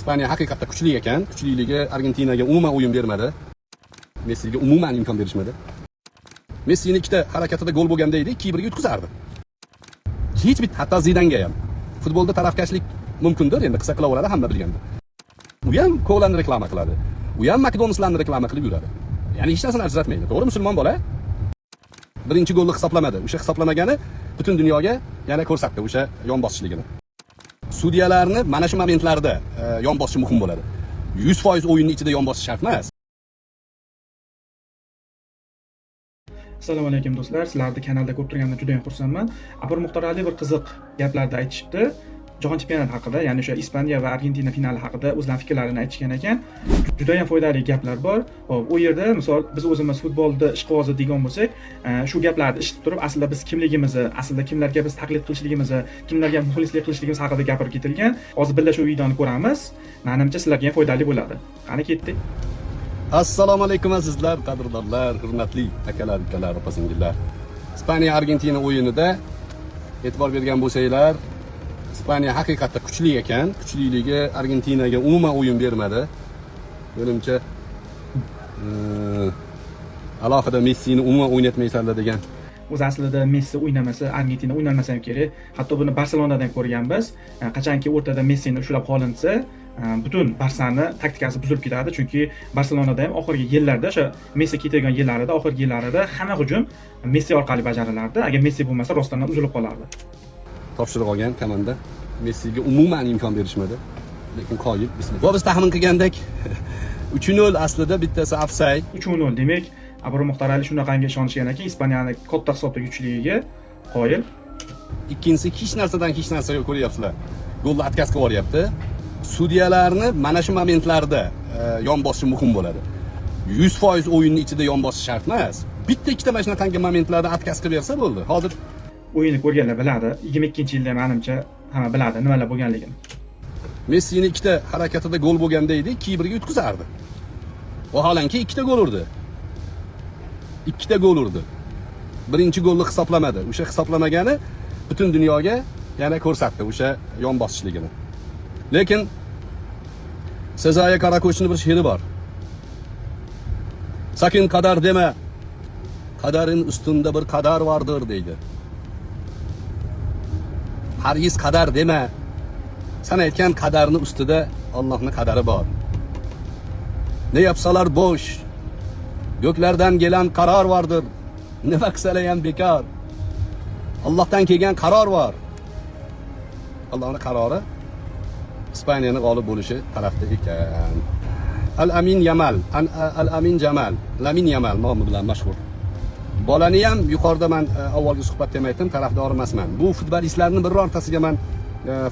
Ispaniya haqiqatda kuchli ekan. Kuchliligi Argentinaga umuman o'yin bermadi. Messiga umuman imkon berishmadi. Messining ikkita harakatida gol bo'lganda edi, 2-1 ga yutqizardi. Hech bit hatto Zidanga ham. Futbolda tarafkashlik mumkindir, endi qilsa qilaveradi, hamma bilganda. U ham Cola-ni reklama qiladi. U ham McDonald'slarni reklama qilib yuradi. Ya'ni hech narsani ajratmaydi. To'g'ri, musulmon bola? Birinchi golni hisoblamadi. O'sha hisoblamagani butun dunyoga yana ko'rsatdi o'sha yon bosishligini. Sudyalarni mana shu momentlarda yon bosishi muhim bo'ladi. 100% o'yinning ichida yon bosish shart emas. Assalomu alaykum do'stlar. Sizlarni kanalda ko'rib turganimdan juda ham xursandman. Abur Muxtor Ali bir qiziq gaplarni aytishibdi. Jahon chempionati haqida, ya'ni o'sha Ispaniya va Argentina finali haqida o'zlarining fikrlarini aytishgan ekan. Juda ham foydali gaplar bor. Xo'p, u yerda misol biz o'zimiz futbolda ishqibozi degan bo'lsak, shu gaplarni eshitib turib, aslida biz kimligimizni, aslida kimlarga biz taqlid qilishligimizni, kimlarga muxlislik qilishligimiz haqida gapirib ketilgan. Hozir birga shu videoni ko'ramiz. Menimcha sizlarga ham foydali bo'ladi. Qani ketdik. Assalomu alaykum azizlar, qadrdonlar, hurmatli akalar, ukalar, opa-singillar. Ispaniya Argentina o'yinida e'tibor bergan bo'lsanglar, Ispaniya haqiqatda kuchli ekan. Kuchliligi Argentinaga umuman o'yin bermadi. Menimcha alohida Messini umuman o'ynatmaysanlar degan. O'zi aslida Messi o'ynamasa, Argentina o'ynalmasa ham kerak. Hatto buni Barselonadan ko'rganmiz. Qachonki o'rtada Messini ushlab qolinsa, butun Barsani taktikasi buzilib ketadi, chunki Barselonada ham oxirgi yillarda, o'sha Messi ketgan yillarida, oxirgi yillarida hamma hujum Messi orqali bajarilardi. Agar Messi bo'lmasa, rostdan uzilib qolardi. Topshiriq olgan komanda Messiga umuman imkon berishmadi. Lekin qoyil. Va biz taxmin qilgandek 3-0 aslida bittasi ofsayd. 3-0 demak, Abur Muxtor Ali shunaqangi ishonishgan ekan, Ispaniyani katta hisobda kuchligiga qoyil. Ikkinchisi hech narsadan hech narsaga ko'ryapsizlar. Golni atkas qilib yuboryapti. Sudyalarni mana shu momentlarda yon bosishi muhim bo'ladi. 100% o'yinning ichida yon bosish shart emas. Bitta ikkita mana shunaqangi momentlarda atkas qilib bersa bo'ldi. Hozir o'yinni ko'rganlar biladi. 22-yilda menimcha hamma biladi nimalar bo'lganligini. Messining ikkita harakatida gol bo'lganda edi, 2-1 ga yutqizardi. Vaholanki ikkita gol urdi. Ikkita gol urdi. Birinchi golni hisoblamadi. O'sha hisoblamagani butun dunyoga yana ko'rsatdi o'sha yon bosishligini. Lekin Sezaya Karakochning bir she'ri bor. Sakin qadar dema, qadarin ustunda bir qadar vardır deydi. Hargiz qadar dema. Sen aytgan qadarning ustida Allohning qadari bor. Ne yapsalar boş. Göklerden gelen karar vardır. Ne qilsalar bekar. Allohdan kelgan qaror var. Allohning qarori Ispaniyaning g'olib bo'lishi tarafda ekan. Al-Amin Yamal, Al-Amin Jamal, Lamin Yamal nomi bilan mashhur. Bolani ham yuqorida men avvalgi suhbatda ham aytdim, tarafdor emasman. Bu futbolistlarning birortasiga men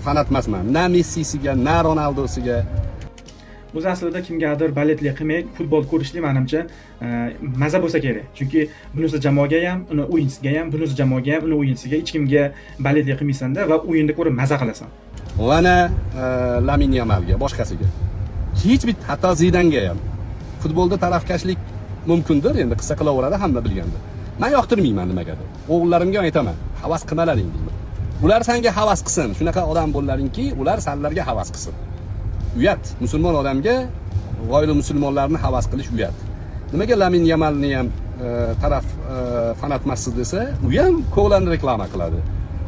fanat emasman. Na Messisiga, na Ronaldosiga. O'zi aslida kimgadir baletlik qilmay, futbol ko'rishlik menimcha maza bo'lsa kerak. Chunki bunisi jamoaga ham, uni o'yinchisiga ham, bunisi jamoaga ham, uni o'yinchisiga hech kimga baletlik qilmaysan-da va o'yinni ko'rib maza qilasan. Mana Lamin Yamalga, boshqasiga. Hech bit hatto Zidanga ham. Futbolda tarafkashlik mumkindir, endi qilsa qilaveradi, hamma bilganda. Men yoqtirmayman nimagadir. O'g'illarimga aytaman, havas qilmalaring deyman. Ular senga havas qilsin. Shunaqa odam bo'llaringki, ular senlarga havas qilsin. Uyat, musulmon odamga g'oyri musulmonlarni havas qilish uyat. Nimaga Lamin Yamalni ham taraf fanat emassiz desa, u ham Cola-ni reklama qiladi.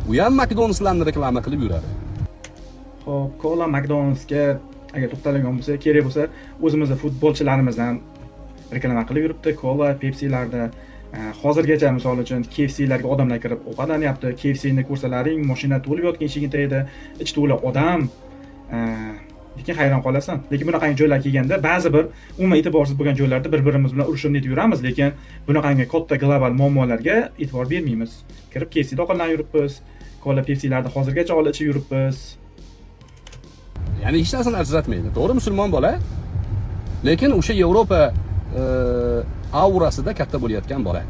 U ham McDonald'slarni reklama qilib yuradi. Xo'p, Cola McDonald'sga agar to'xtalgan bo'lsa, kerak bo'lsa, o'zimizning futbolchilarimizdan reklama qilib yuribdi. Cola, Pepsi'larda hozirgacha misol uchun KFC'larga odamlar kirib ovqatlanyapti. KFC'ni ko'rsalaring, mashina to'lib yotgan eshigini tagida, ichi to'la odam. Lekin hayron qolasan. Lekin bunaqangi joylar kelganda ba'zi bir umuman e'tiborsiz bo'lgan joylarda bir-birimiz bilan urushib netib yuramiz, lekin bunaqangi katta global muammolarga e'tibor bermaymiz. Kirib KFC'da ovqatlanib yuribmiz. Cola, Pepsi'larda hozirgacha olib ichib yuribmiz. Ya'ni hech narsani ajratmaydi. To'g'ri, musulmon bola. Lekin o'sha Yevropa aurasida katta bo'layotgan bola.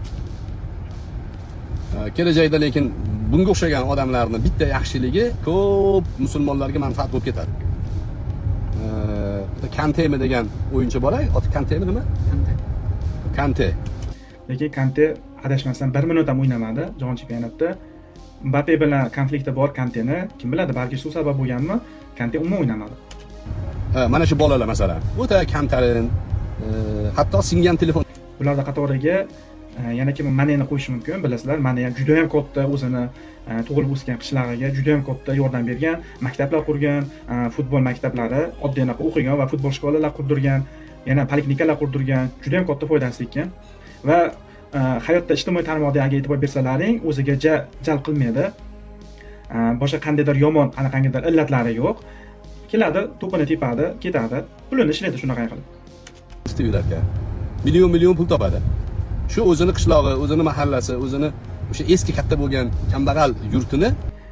Kelajakda lekin bunga o'xshagan odamlarning bitta yaxshiligi ko'p musulmonlarga manfaat bo'lib ketadi. Kantemi degan o'yinchi bola, oti Kantemi nima? Kante. Lekin Kante adashmasdan 1 minut ham o'ynamadi Jahon chempionatida. Mbappe bilan konflikti bor Kanteni. Kim biladi, balki shu sabab bo'lganmi? Kante umuman o'ynamadi. mana shu bolalar masalan o'ta kamtarin, hatto singan telefon. Bularda qatoriga yana kim Maneni qo'yish mumkin, bilasizlar. Mane ham juda ham katta o'zini tug'ilib o'sgan qishlog'iga juda ham katta yordam bergan, maktablar qurgan, futbol maktablari, oddiy anaqa o'qigan va futbol shkolalar qurdirgan, yana poliklinikalar qurdirgan, juda ham katta foydasi ekan. Va hayotda ijtimoiy tarmoqda agar e'tibor bersalaring, o'ziga jalb qilmaydi. Boshqa qandaydir yomon qanaqangidir illatlari yo'q. Keladi, to'pini tepadi, ketadi, pulini ishlaydi shunaqa qilib. Yurakka million pul topadi. Shu o'zini qishlog'i, o'zini mahallasi, o'zini o'sha eski katta bo'lgan kambag'al yurtini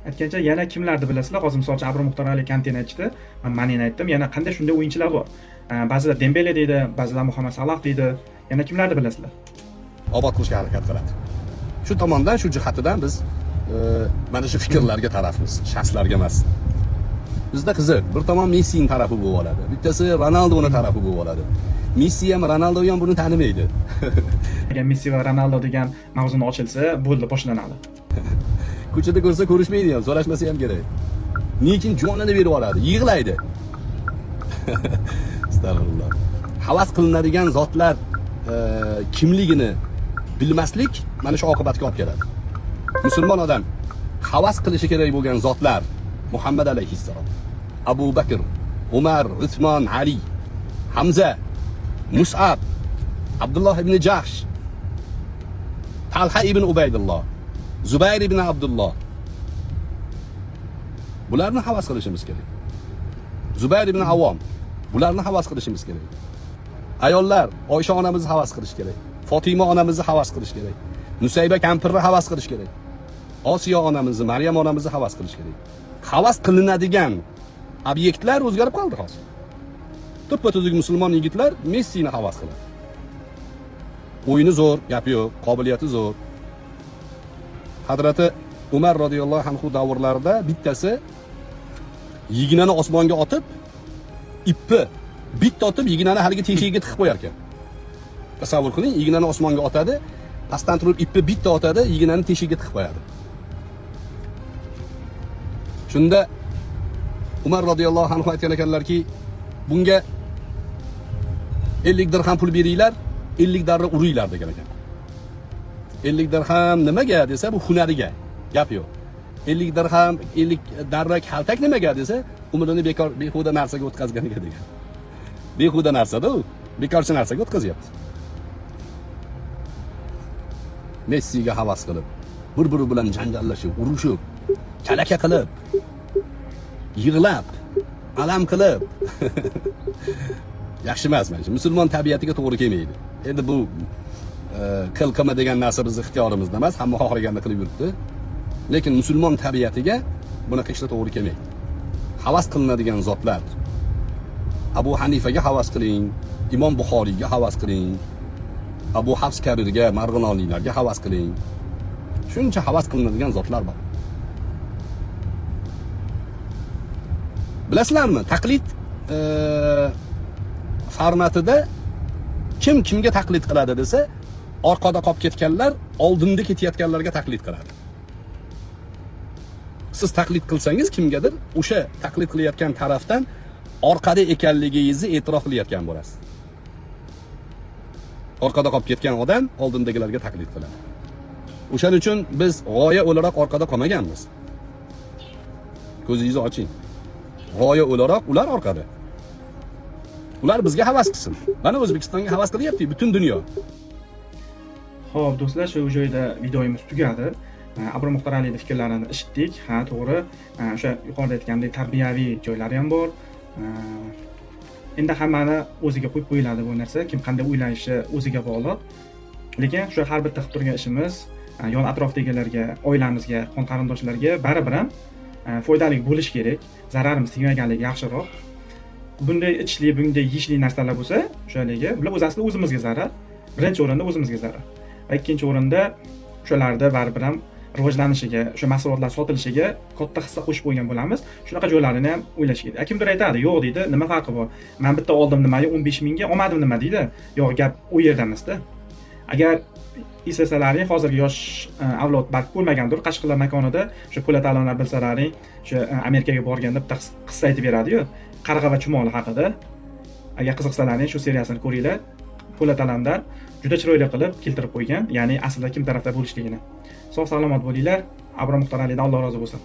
aytgancha yana kimlarni bilasizlar? Hozir masalan Abro Muxtor Ali Kanteni aytdi, men Maneni aytdim. Yana qanday shunday o'yinchilar bor? Ba'zilar Dembele deydi, ba'zilar Muhammad Salah deydi. Yana kimlarni bilasizlar? obod qilishga harakat qiladi. Shu tomondan, shu jihatidan biz mana shu fikrlarga tarafmiz, shaxslarga emas. Bizda qiziq, bir tomon Messining tarafi bo'lib oladi, bittasi Ronaldoning tarafi bo'lib oladi. Messi ham Ronaldo ham buni tanimaydi. Agar Messi va Ronaldo degan mavzuni ochilsa, bo'ldi, boshlanadi. Ko'chada ko'rsa ko'rishmaydi ham, so'rashmasa ham kerak. Lekin jonini berib oladi, yig'laydi. Astag'firulloh. Havas qilinadigan zotlar kimligini bilmaslik mana shu oqibatga olib keladi. Musulmon odam havas qilishi kerak bo'lgan zotlar Muhammad alayhissalom, Abu Bakr, Umar, Usmon, Ali, Hamza, Mus'ab, Abdullah ibn Jahsh, Talha ibn Ubaydulloh, Zubayr ibn Abdulloh. Bularni havas qilishimiz kerak. Zubayr ibn Avvom, bularni havas qilishimiz kerak. Ayollar, Oysha onamizni havas qilish kerak. Fatima onamizni havas qilish kerak. Nusayba kampirni havas qilish kerak. Osiyo onamizni, Maryam onamizni havas qilish kerak. Havas qilinadigan obyektlar o'zgarib qoldi hozir. To'ppa-to'zig musulmon yigitlar Messini havas qiladi. O'yini zo'r, gapi yo'q, qobiliyati zo'r. Hazrati Umar radhiyallohu anhu davrlarida bittasi yiginani osmonga otib, ipni bitta otib yiginani haligi teshigiga tiqib qo'yar ekan. Tasavvur qiling, yiginani osmonga otadi, pastdan turib ipni bitta otadi, yiginani teshigiga tiqib qo'yadi. Shunda Umar radhiyallohu anhu aytgan ekanlarki, bunga 50 dirham pul beringlar, 50 darra uringlar degan ekan. 50 dirham nimaga desa, bu hunariga. Gap yo'q. 50 dirham, 50 darra kaltak nimaga desa, umrini bekor, behuda narsaga o'tkazganiga degan. Behuda narsada u, bekorchi narsaga o'tkazyapti. Messiga havas qilib, bir-biri bilan janjallashib, urushib, kalaka qilib, yig'lab, alam qilib. Yaxshi emas mana shu. Musulmon tabiatiga to'g'ri kelmaydi. Endi bu qilqima degan narsa bizning ixtiyorimizda emas, hamma xohlaganini qilib yuribdi. Lekin musulmon tabiatiga bunaqa ishlar to'g'ri kelmaydi. Havas qilinadigan zotlar. Abu Hanifaga havas qiling, Imom Buxoriyga havas qiling, Abu Hafs Kabirga, Marg'ilonliklarga havas qiling. Shuncha havas qilinadigan zotlar bor. Bilasizlarmi, taqlid formatida kim kimga taqlid qiladi desa, orqada qolib ketganlar oldinda ketayotganlarga taqlid qiladi. Siz taqlid qilsangiz kimgadir, o'sha taqlid qilayotgan tarafdan orqada ekanligingizni e'tirof qilayotgan bo'lasiz. Orqada qolib ketgan odam oldindagilarga taqlid qiladi. O'shaning uchun biz g'oya o'laroq orqada qolmaganmiz. Ko'zingizni oching. G'oya o'laroq ular orqada. Ular bizga havas qilsin. Mana O'zbekistonga havas qilyapti butun dunyo. Xo'p, do'stlar, shu joyda videomiz tugadi. Abro Muxtor Aliyning fikrlarini eshitdik. Ha, to'g'ri. O'sha yuqorida aytgandek tarbiyaviy joylari ham bor. Endi hammani o'ziga qo'yib qo'yiladi bu narsa. Kim qanday o'ylashi o'ziga bog'liq. Lekin shu har bitta qilib turgan ishimiz yon atrofdagilarga, oilamizga, qon qarindoshlarga baribir ham foydali bo'lish kerak. Zararimiz tegmaganligi yaxshiroq. Bunday ichishli, bunday yeyishli narsalar bo'lsa, o'shalarga bular o'z aslida o'zimizga zarar. Birinchi o'rinda o'zimizga zarar. Va ikkinchi o'rinda o'shalarda baribir ham rivojlanishiga, o'sha mahsulotlar sotilishiga katta hissa qo'shib qo'ygan bo'lamiz. Shunaqa joylarini ham o'ylash kerak. Kimdir aytadi, yo'q deydi, nima farqi bor? Men bitta oldim nimaga 15 mingga, olmadim nima deydi? Yo'q, gap u yerda emasda. Agar eslasalaring, hozirgi yosh avlod balki ko'rmagandir, Qashqalar makonida o'sha Po'lat Alonlar bilsalaring, o'sha Amerikaga borganda bitta qissa aytib beradi-yu. qarg'a va chumoli haqida. Agar qiziqsalaring shu seriyasini ko'ringlar. Po'lat alamdan juda chiroyli qilib keltirib qo'ygan, ya'ni aslida kim tarafda bo'lishligini. Sog' salomat bo'linglar. Abram Muxtor Alidan Alloh rozi bo'lsin.